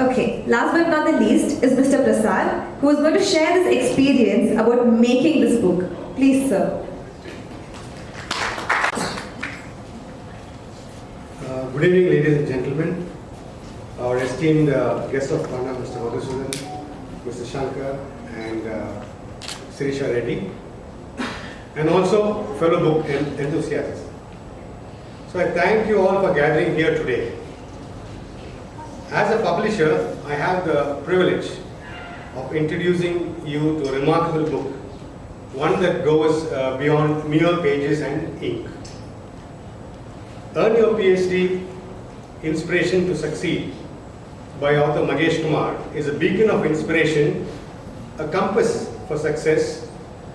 Okay, last but not the least is Mr. Prasad, who is going to share his experience about making this book. Please, sir. Good evening, ladies and gentlemen. Our esteemed guest of honor, Mr. Madhusudan, Mr. Shankar, and Sirisha Reddy, and also fellow book enthusiasts. So I thank you all for gathering here today. As a publisher, I have the privilege of introducing you to a remarkable book, one that goes beyond mere pages and ink. Earn Your Ph.D. Inspiration to Succeed by author Magesh Kumar is a beacon of inspiration, a compass for success,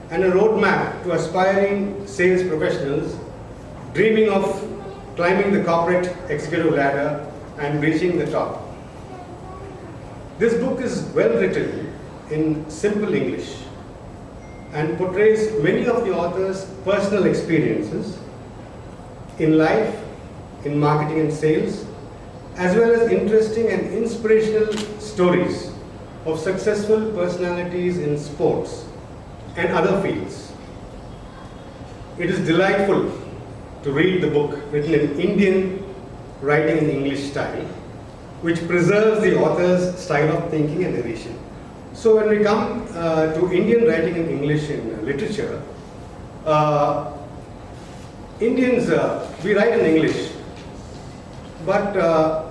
and a roadmap to aspiring sales professionals dreaming of climbing the corporate executive ladder and reaching the top. This book is well written in simple English and portrays many of the author's personal experiences in life, in marketing and sales, as well as interesting and inspirational stories of successful personalities in sports and other fields. It is delightful to read the book written in Indian writing in English style, which preserves the author's style of thinking and narration. So when we come to Indian writing in English in literature, Indians, we write in English, but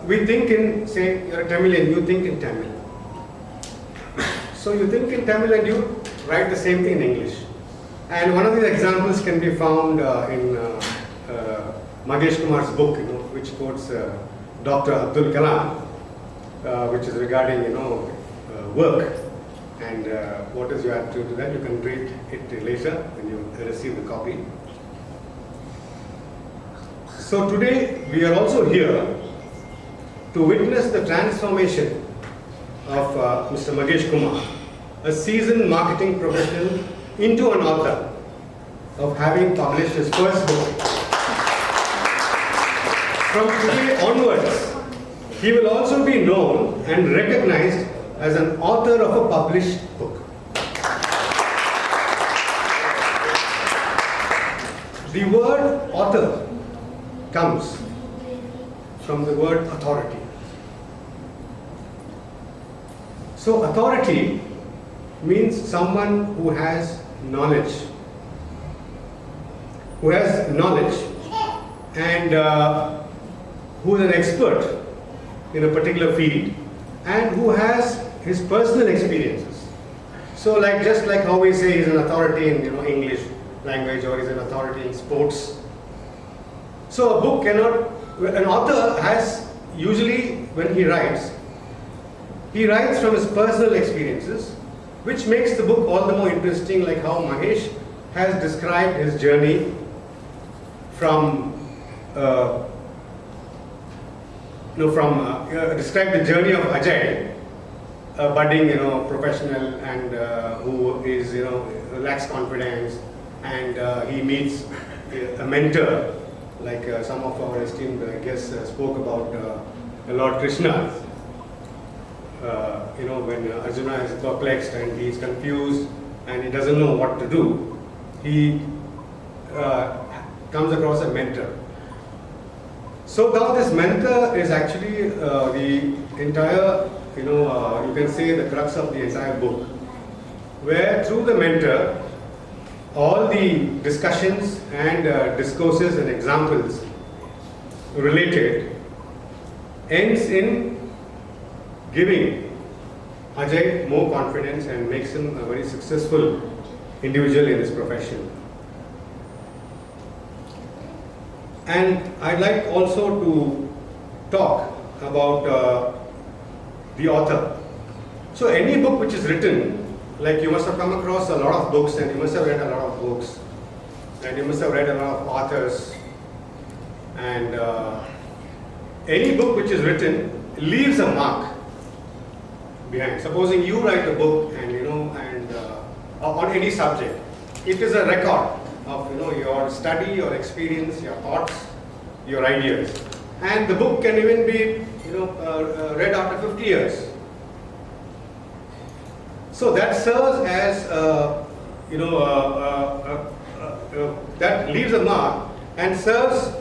we think in, say, you're a Tamilian, you think in Tamil. So you think in Tamil and you write the same thing in English. And one of these examples can be found in Magesh Kumar's book, which quotes Dr. Abdul Kalam, which is regarding, work. And what is your attitude to that? You can read it later when you receive the copy. So today we are also here to witness the transformation of Mr. Magesh Kumar, a seasoned marketing professional, into an author, of having published his first book. From today onwards, he will also be known and recognized as an author of a published book. The word author comes from the word authority. So authority means someone who has knowledge, and who is an expert in a particular field and who has his personal experiences. So just like how we say he's an authority in English language, or he's an authority in sports. So a book cannot, an author has usually, when he writes from his personal experiences, which makes the book all the more interesting, like how Mahesh has described his journey from describe the journey of Ajay, a budding, professional, and who is, lacks confidence, and he meets a mentor, like some of our esteemed guests spoke about Lord Krishna. When Arjuna is perplexed and he is confused and he doesn't know what to do, he comes across a mentor. So now this mentor is actually the entire, you can say the crux of the entire book, where through the mentor, all the discussions and discourses and examples related ends in giving Ajay more confidence and makes him a very successful individual in his profession. And I'd like also to talk about the author. So any book which is written, like you must have come across a lot of books, and you must have read a lot of books, and you must have read a lot of authors, and any book which is written leaves a mark behind. Supposing you write a book and on any subject, it is a record of your study, your experience, your thoughts, your ideas. And the book can even be read after 50 years. So that serves as, that leaves a mark and serves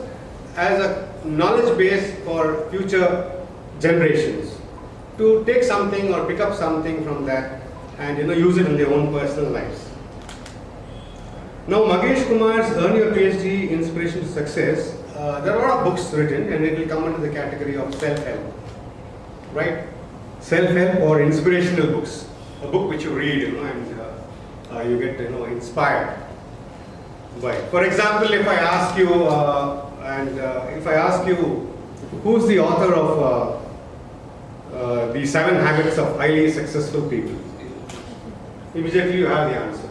as a knowledge base for future generations to take something or pick up something from that and use it in their own personal lives. Now Magesh Kumar's Earn Your Ph.D. Inspiration to Success, there are a lot of books written and it will come under the category of self-help, right? Self-help or inspirational books, a book which you read and you get inspired by. For example, if I ask you who's the author of the 7 Habits of Highly Successful People, immediately you have the answer.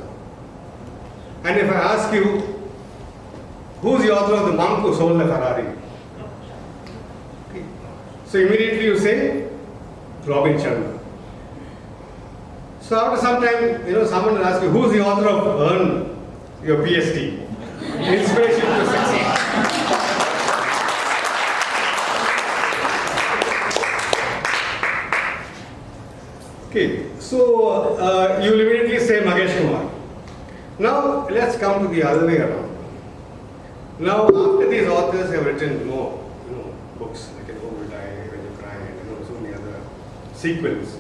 And if I ask you who's the author of The Monk Who Sold the Ferrari, so immediately you say Robin Sharma. So after some time, someone will ask you who's the author of Earn Your Ph.D. Inspiration to Succeed. Okay, so you will immediately say Magesh Kumar. Now let's come to the other way around. Now after these authors have written more, books like Who Will Die, When You Cry, and so many other sequels.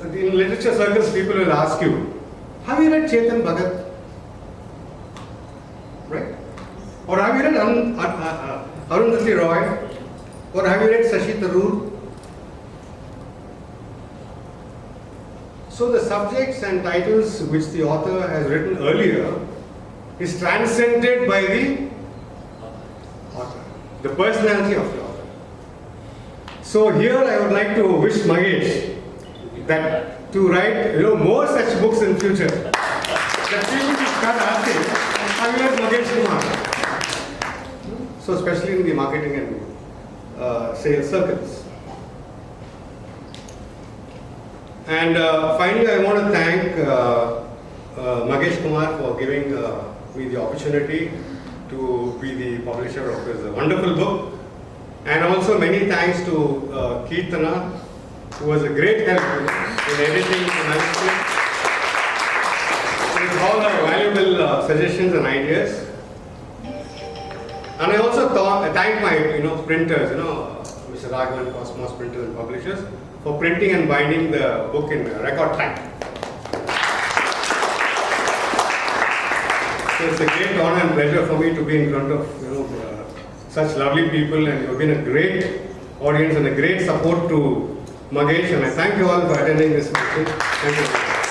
In literature circles, people will ask you, have you read Chetan Bhagat? Right? Or have you read Arundhati Roy? Or have you read Shashi Tharoor? So the subjects and titles which the author has written earlier is transcended by the author, the personality of the author. So here I would like to wish Magesh that to write more such books in future. That people will start asking, have you read Magesh Kumar? So especially in the marketing and sales circles. And finally, I want to thank Magesh Kumar for giving me the opportunity to be the publisher of his wonderful book. And also many thanks to Kirtana, who was a great help in editing the manuscript. With all her valuable suggestions and ideas. And I also thank my printers, Mr. Raghavan, Cosmos Printers and Publishers, for printing and binding the book in record time. So it's a great honor and pleasure for me to be in front of such lovely people, and you've been a great audience and a great support to Magesh, and I thank you all for attending this meeting. Thank you.